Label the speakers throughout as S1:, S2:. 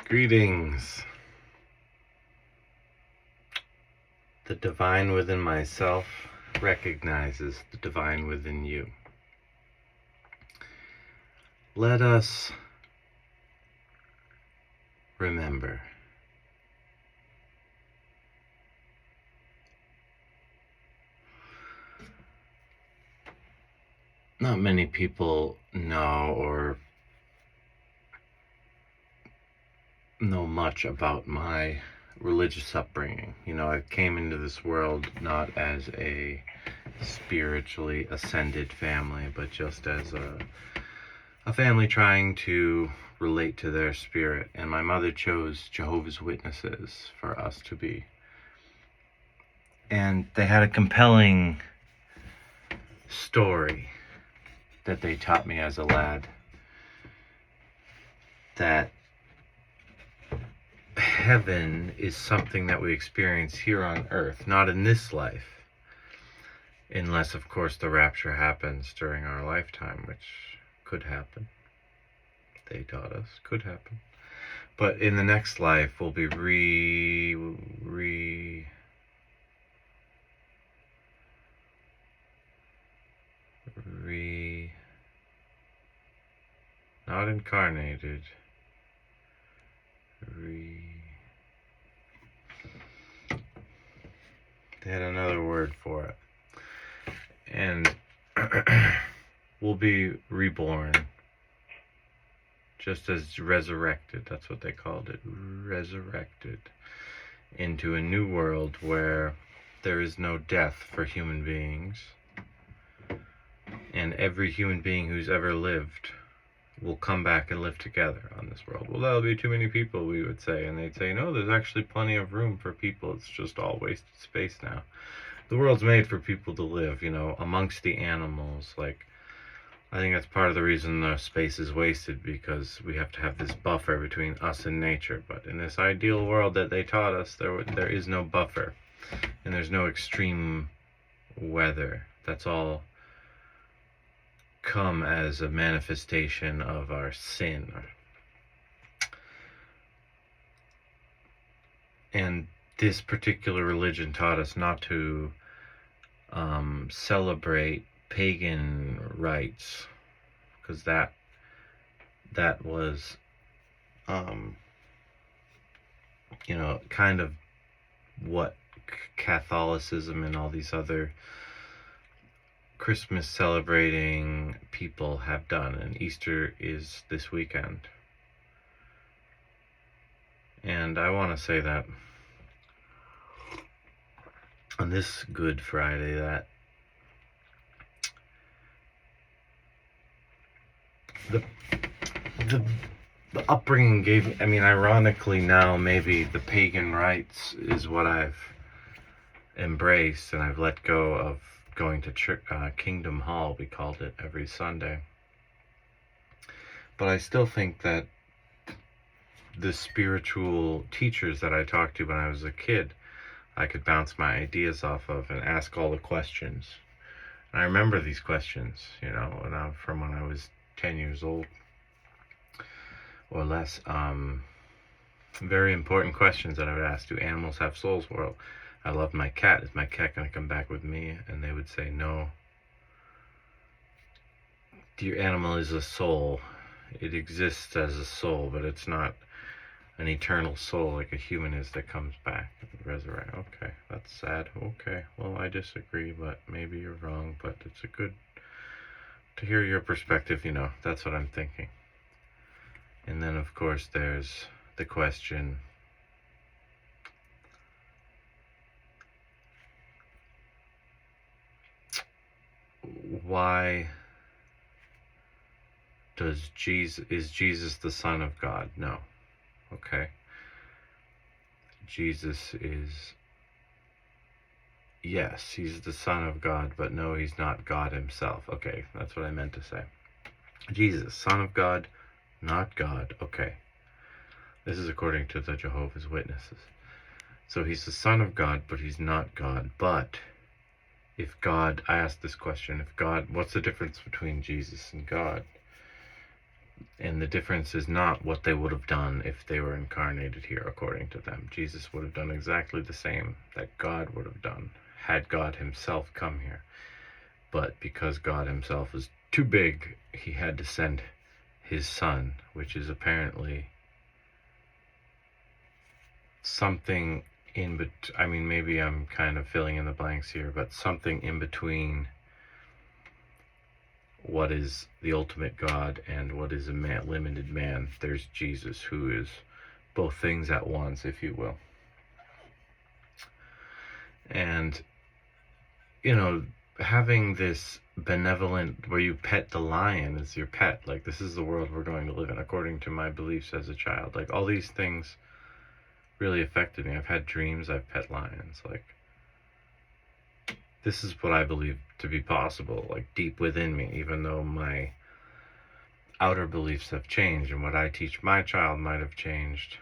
S1: Greetings. The divine within myself recognizes the divine within you. Let us remember not many people know or know much about my religious upbringing. I came into this world not as a spiritually ascended family, but just as a family trying to relate to their spirit. And my mother chose Jehovah's Witnesses for us to be. And they had a compelling story that they taught me as a lad, that heaven is something that we experience here on earth, not in this life, unless of course the rapture happens during our lifetime, which could happen. They taught us could happen. But in the next life we'll be not incarnated, they had another word for it, and we'll be reborn, just as resurrected. That's what they called it, resurrected into a new world where there is no death for human beings, and every human being who's ever lived will come back and live together on this world. Well, that'll be too many people, we would say. And they'd say, no, there's actually plenty of room for people. It's just all wasted space now. The world's made for people to live, amongst the animals. I think that's part of the reason the space is wasted, because we have to have this buffer between us and nature. But in this ideal world that they taught us, there is no buffer. And there's no extreme weather. That's all come as a manifestation of our sin. And this particular religion taught us not to celebrate pagan rites, because that was kind of what Catholicism and all these other Christmas celebrating people have done, and Easter is this weekend. And I want to say that on this Good Friday, that the upbringing gave me, ironically now, maybe the pagan rites is what I've embraced, and I've let go of going to church, Kingdom Hall, we called it, every Sunday. But I still think that the spiritual teachers that I talked to when I was a kid, I could bounce my ideas off of and ask all the questions. And I remember these questions, from when I was 10 years old or less. Very important questions that I would ask. Do animals have souls? Well, I love my cat. Is my cat going to come back with me? And they would say no. Your animal is a soul. It exists as a soul, but it's not an eternal soul like a human is that comes back and resurrect. Okay, that's sad. Okay, well, I disagree, but maybe you're wrong. But it's a good to hear your perspective. That's what I'm thinking. And then, of course, there's the question, why is Jesus the Son of God? No. Okay. Jesus is, yes, he's the Son of God, but no, he's not God himself. Okay, that's what I meant to say. Jesus, Son of God, not God. Okay. This is according to the Jehovah's Witnesses. So he's the Son of God, but he's not God. But if God, I asked this question, if God, what's the difference between Jesus and God? And the difference is not what they would have done if they were incarnated here, according to them. Jesus would have done exactly the same that God would have done had God himself come here. But because God himself is too big, he had to send his son, which is apparently something in between. I mean, maybe I'm kind of filling in the blanks here, but something in between what is the ultimate God and what is a man, limited man. There's Jesus, who is both things at once, if you will. And, you know, having this benevolent, where you pet the lion as your pet, like, this is the world we're going to live in, according to my beliefs as a child. Like, all these things really affected me. I've had dreams, I've pet lions. Like, this is what I believe to be possible, like, deep within me, even though my outer beliefs have changed and what I teach my child might have changed.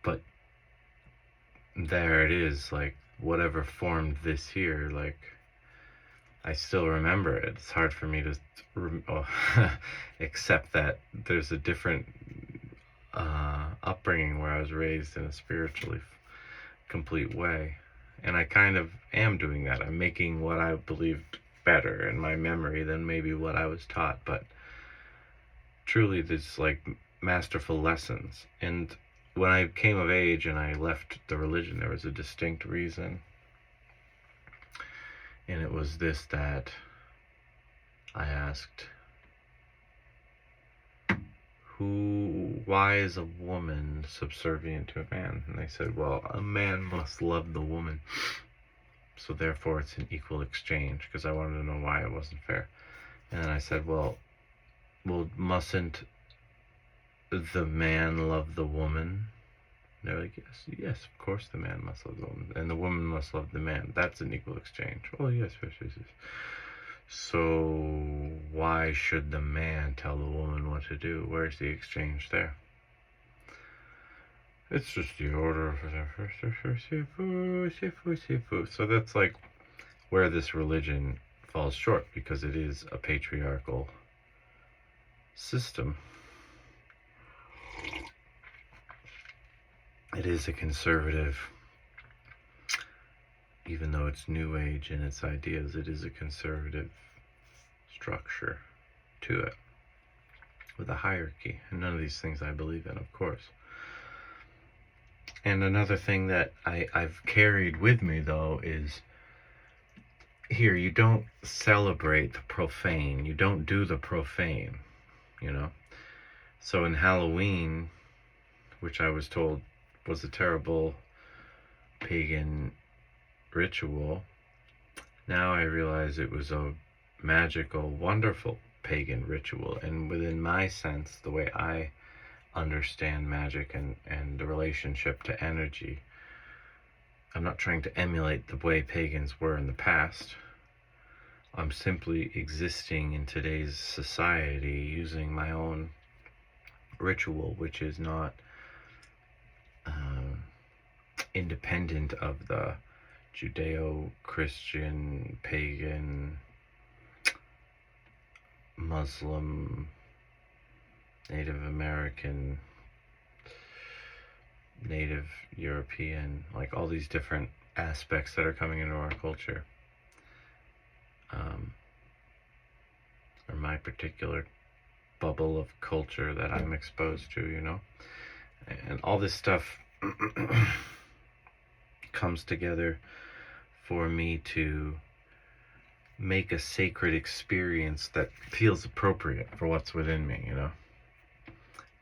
S1: But there it is, like, whatever formed this here, like, I still remember it. It's hard for me to accept that there's a different upbringing where I was raised in a spiritually complete way. And I kind of am doing that. I'm making what I believed better in my memory than maybe what I was taught. But truly, there's like masterful lessons. And when I came of age and I left the religion, there was a distinct reason. And it was this, that I asked, why is a woman subservient to a man? And they said, well, a man must love the woman, so therefore it's an equal exchange, because I wanted to know why it wasn't fair. And then I said, well, mustn't the man love the woman? And they're like, yes, of course the man must love the woman, and the woman must love the man. That's an equal exchange. Oh, yes. So why should the man tell the woman what to do? Where's the exchange there? It's just the order of the. So that's like where this religion falls short, because it is a patriarchal system. It is a conservative, even though it's new age in its ideas, it is a conservative structure to it, with a hierarchy. And none of these things I believe in, of course. And another thing that I've carried with me, though, is here, you don't celebrate the profane. You don't do the profane, you know? So in Halloween, which I was told was a terrible pagan ritual, now I realize it was a magical, wonderful pagan ritual. And within my sense, the way I understand magic and the relationship to energy, I'm not trying to emulate the way pagans were in the past. I'm simply existing in today's society using my own ritual, which is not independent of the Judeo-Christian, pagan, Muslim, Native American, Native European, like all these different aspects that are coming into our culture, or my particular bubble of culture that I'm exposed to, you know? And all this stuff comes together for me to make a sacred experience that feels appropriate for what's within me, you know?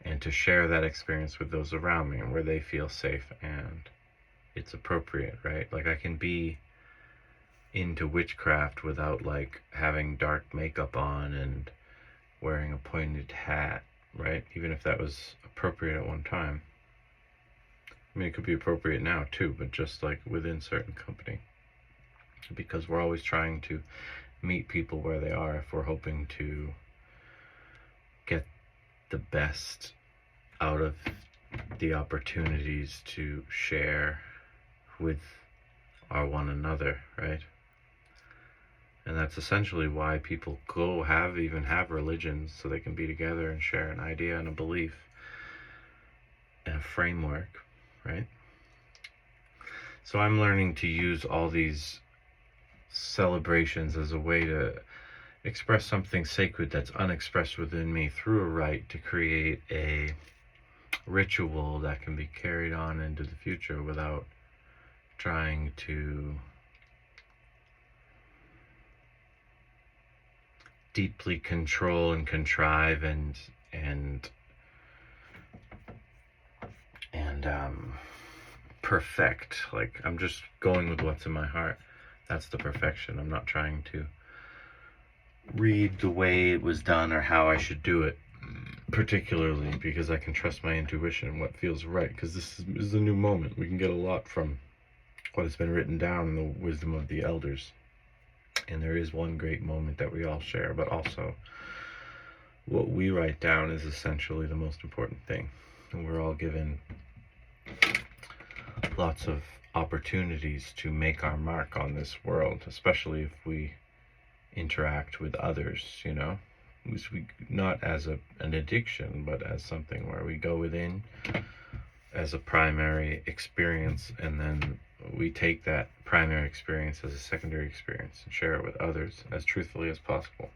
S1: And to share that experience with those around me, and where they feel safe and it's appropriate, right? Like, I can be into witchcraft without, like, having dark makeup on and wearing a pointed hat, right? Even if that was appropriate at one time. I mean, it could be appropriate now too, but just like within certain company. Because we're always trying to meet people where they are if we're hoping to get the best out of the opportunities to share with our one another, right? And that's essentially why people even have religions, so they can be together and share an idea and a belief and a framework, right? So I'm learning to use all these celebrations as a way to express something sacred that's unexpressed within me through a rite, to create a ritual that can be carried on into the future without trying to deeply control and contrive and perfect. Like, I'm just going with what's in my heart. That's the perfection. I'm not trying to read the way it was done or how I should do it, particularly because I can trust my intuition and what feels right, because this is a new moment. We can get a lot from what has been written down in the wisdom of the elders, and there is one great moment that we all share, but also what we write down is essentially the most important thing. And we're all given lots of opportunities to make our mark on this world, especially if we interact with others, not as an addiction, but as something where we go within as a primary experience, and then we take that primary experience as a secondary experience and share it with others as truthfully as possible,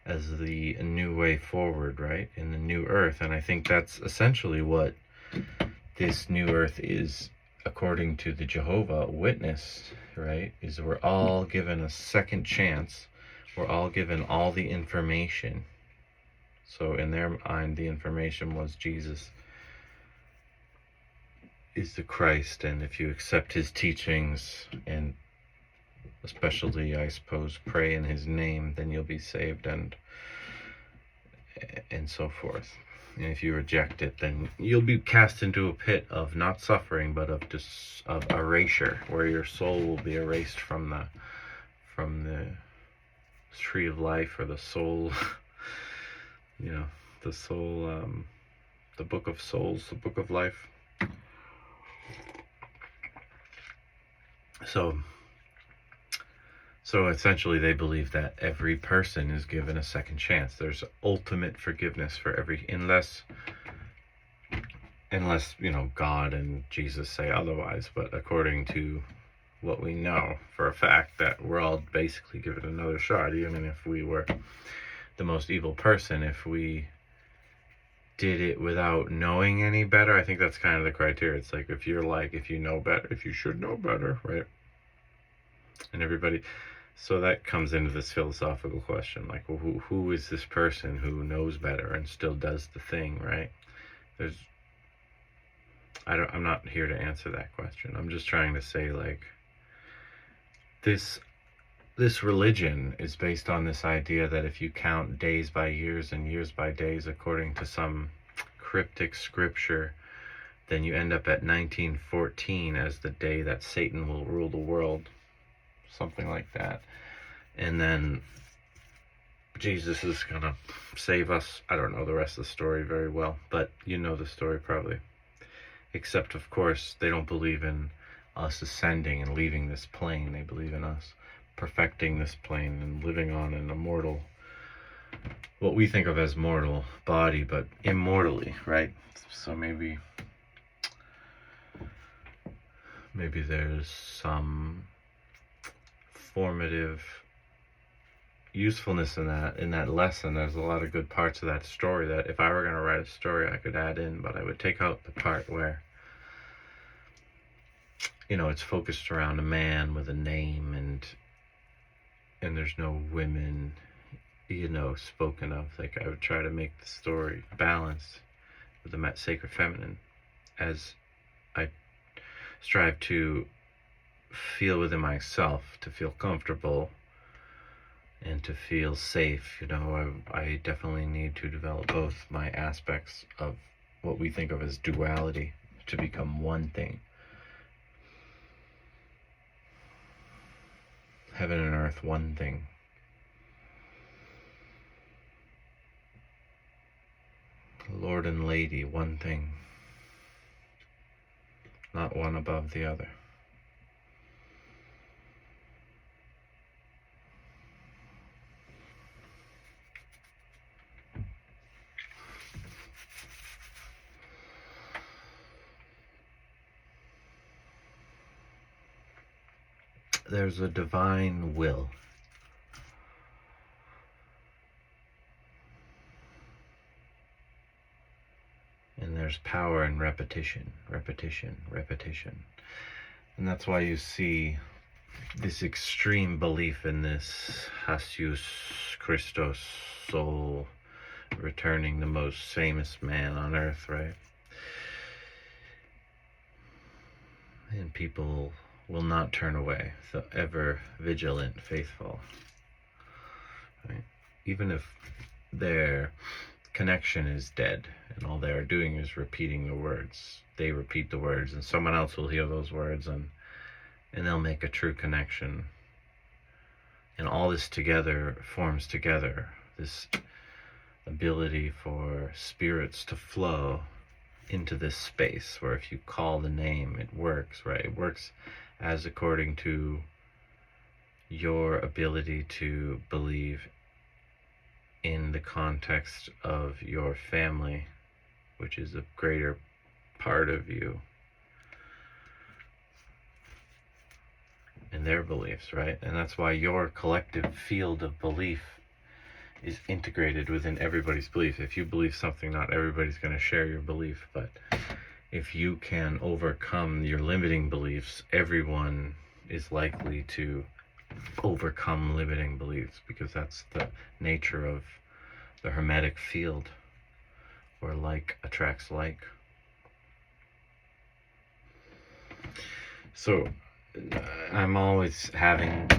S1: as the new way forward, right, in the new earth. And I think that's essentially what this new earth is, according to the Jehova Witness, right, is we're all given a second chance. We're all given all the information. So in their mind, the information was Jesus is the Christ, and if you accept his teachings, and especially, I suppose, pray in his name, then you'll be saved, and so forth. And if you reject it, then you'll be cast into a pit of not suffering, but of erasure, where your soul will be erased from the tree of life, or the soul, the soul, the book of souls, the book of life. So essentially, they believe that every person is given a second chance. There's ultimate forgiveness for unless God and Jesus say otherwise. But according to what we know for a fact, that we're all basically given another shot, even if we were the most evil person, if we did it without knowing any better. I think that's kind of the criteria. It's like, if you know better, if you should know better, right? And everybody, so that comes into this philosophical question, like, well, who is this person who knows better and still does the thing, right? I'm not here to answer that question. I'm just trying to say, like, this religion is based on this idea that if you count days by years and years by days according to some cryptic scripture, then you end up at 1914 as the day that Satan will rule the world, something like that. And then Jesus is gonna save us. I don't know the rest of the story very well, but you know the story probably. Except, of course, they don't believe in us ascending and leaving this plane. They believe in us perfecting this plane and living on an immortal, what we think of as mortal body, but immortally, right? So maybe there's some formative usefulness in that lesson. There's a lot of good parts of that story that if I were going to write a story, I could add in, but I would take out the part where it's focused around a man with a name, and there's no women spoken of. Like, I would try to make the story balanced with the sacred feminine, as I strive to feel within myself, to feel comfortable and to feel safe. I definitely need to develop both my aspects of what we think of as duality to become one thing. Heaven and earth, one thing. Lord and Lady, one thing. Not one above the other. there's a divine will. And there's power in repetition, repetition, repetition. And that's why you see this extreme belief in this Jesus Christos soul returning, the most famous man on earth, right? And people will not turn away, so ever vigilant, faithful, right? Even if their connection is dead and all they are doing is repeating the words, they repeat the words and someone else will hear those words and they'll make a true connection. And all this together forms together this ability for spirits to flow into this space where if you call the name, it works, right? It works as according to your ability to believe in the context of your family, which is a greater part of you, and their beliefs, right? And that's why your collective field of belief is integrated within everybody's belief. If you believe something, not everybody's going to share your belief, but if you can overcome your limiting beliefs, everyone is likely to overcome limiting beliefs, because that's the nature of the Hermetic field, where like attracts like. So I'm always having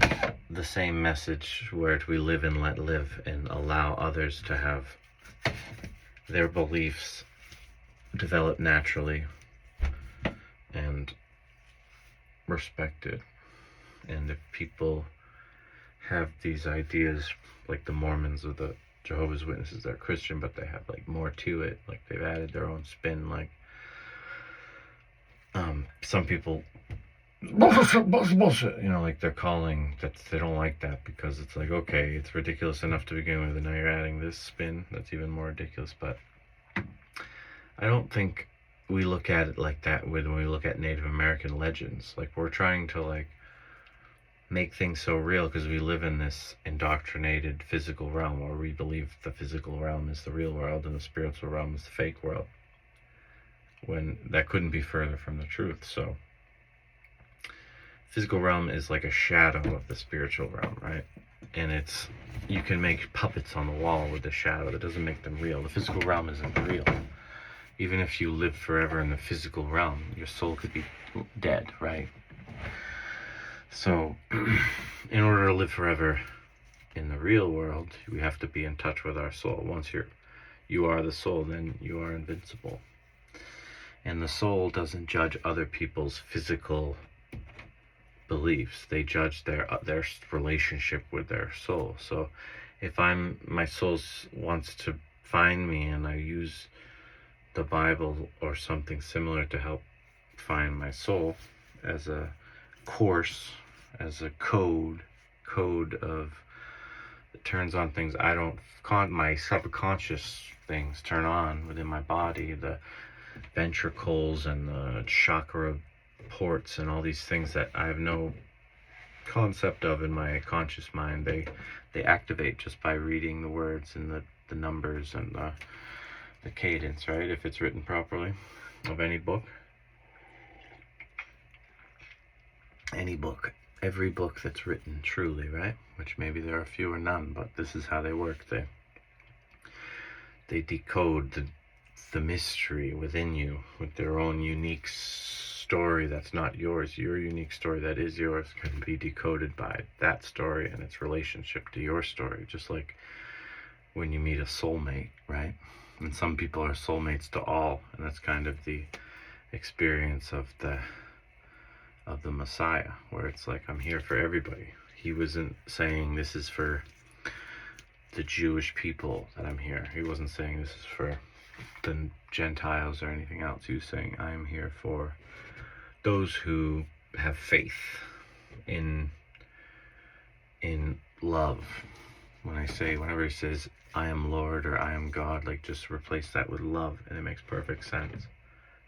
S1: the same message, where we live and let live, and allow others to have their beliefs develop naturally and respected. And if people have these ideas, like the Mormons or the Jehovah's Witnesses, they're Christian, but they have like more to it, like they've added their own spin, like some people bullshit, you know, like they're calling that, they don't like that because it's like, okay, it's ridiculous enough to begin with, and now you're adding this spin that's even more ridiculous. But I don't think we look at it like that when we look at Native American legends. Like, we're trying to like make things so real because we live in this indoctrinated physical realm where we believe the physical realm is the real world and the spiritual realm is the fake world, when that couldn't be further from the truth. So physical realm is like a shadow of the spiritual realm, right? And it's, you can make puppets on the wall with the shadow. That doesn't make them real. The physical realm isn't real. Even if you live forever in the physical realm, your soul could be dead, right? So in order to live forever in the real world, we have to be in touch with our soul. Once you are the soul, then you are invincible. And the soul doesn't judge other people's physical beliefs. They judge their relationship with their soul. So if my soul wants to find me and I use the Bible or something similar to help find my soul as a course, as a code of, that turns on things I don't, my subconscious things turn on within my body, the ventricles and the chakra ports and all these things that I have no concept of in my conscious mind. They activate just by reading the words and the numbers and the cadence, right? If it's written properly, of any book. Any book, every book that's written truly, right? Which maybe there are few or none, but this is how they work. They decode the mystery within you with their own unique story that's not yours. Your unique story that is yours can be decoded by that story and its relationship to your story. Just like when you meet a soulmate, right? And some people are soulmates to all, and that's kind of the experience of the Messiah, where it's like, I'm here for everybody. He wasn't saying this is for the Jewish people that I'm here. He wasn't saying this is for the Gentiles or anything else. He was saying, I am here for those who have faith in love. Whenever he says, I am Lord or I am God, like, just replace that with love, and it makes perfect sense,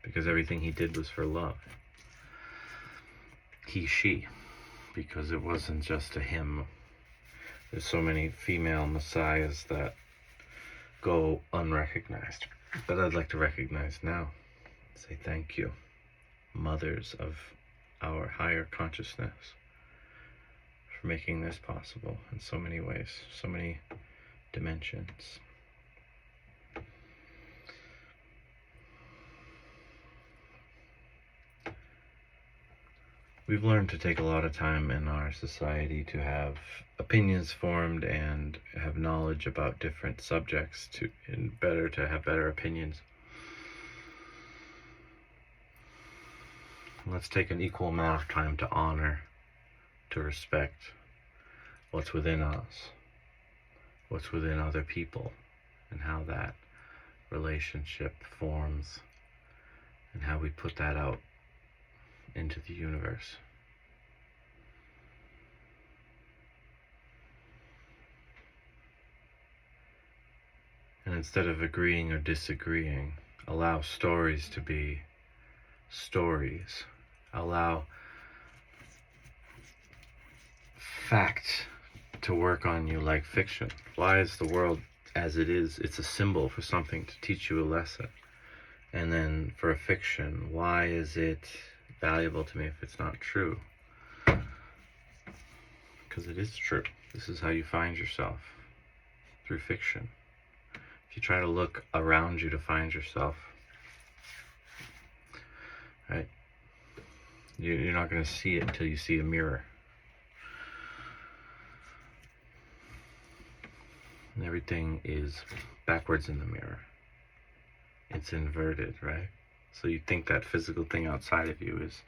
S1: because everything he did was for love. He, she. because it wasn't just a hymn. There's so many female messiahs that go unrecognized, that I'd like to recognize now. Say thank you, mothers of our higher consciousness, for making this possible in so many ways, so many dimensions. We've learned to take a lot of time in our society to have opinions formed and have knowledge about different subjects to have better opinions. Let's take an equal amount of time to honor, to respect what's within us, what's within other people, and how that relationship forms, and how we put that out into the universe. And instead of agreeing or disagreeing, allow stories to be stories. Allow fact to work on you like fiction. Why is the world as it is? It's a symbol for something to teach you a lesson. And then for a fiction, why is it valuable to me if it's not true? Because it is true. This is how you find yourself, through fiction. If you try to look around you to find yourself, right, you're not going to see it until you see a mirror. And everything is backwards in the mirror. It's inverted, right? So you think that physical thing outside of you is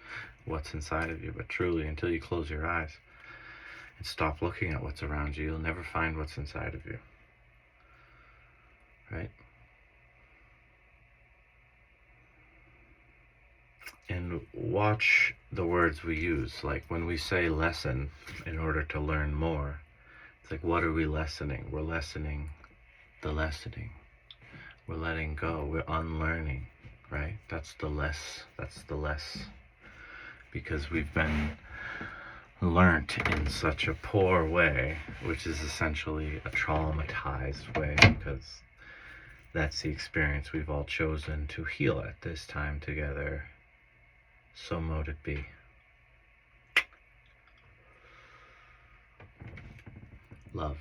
S1: what's inside of you, but truly, until you close your eyes and stop looking at what's around you, you'll never find what's inside of you, right? And watch the words we use. Like when we say lesson in order to learn more, it's like, what are we lessening? We're lessening the lessening. We're letting go. We're unlearning, right? That's the less. Because we've been learnt in such a poor way, which is essentially a traumatized way, because that's the experience we've all chosen to heal at this time together. So mote it be. Love.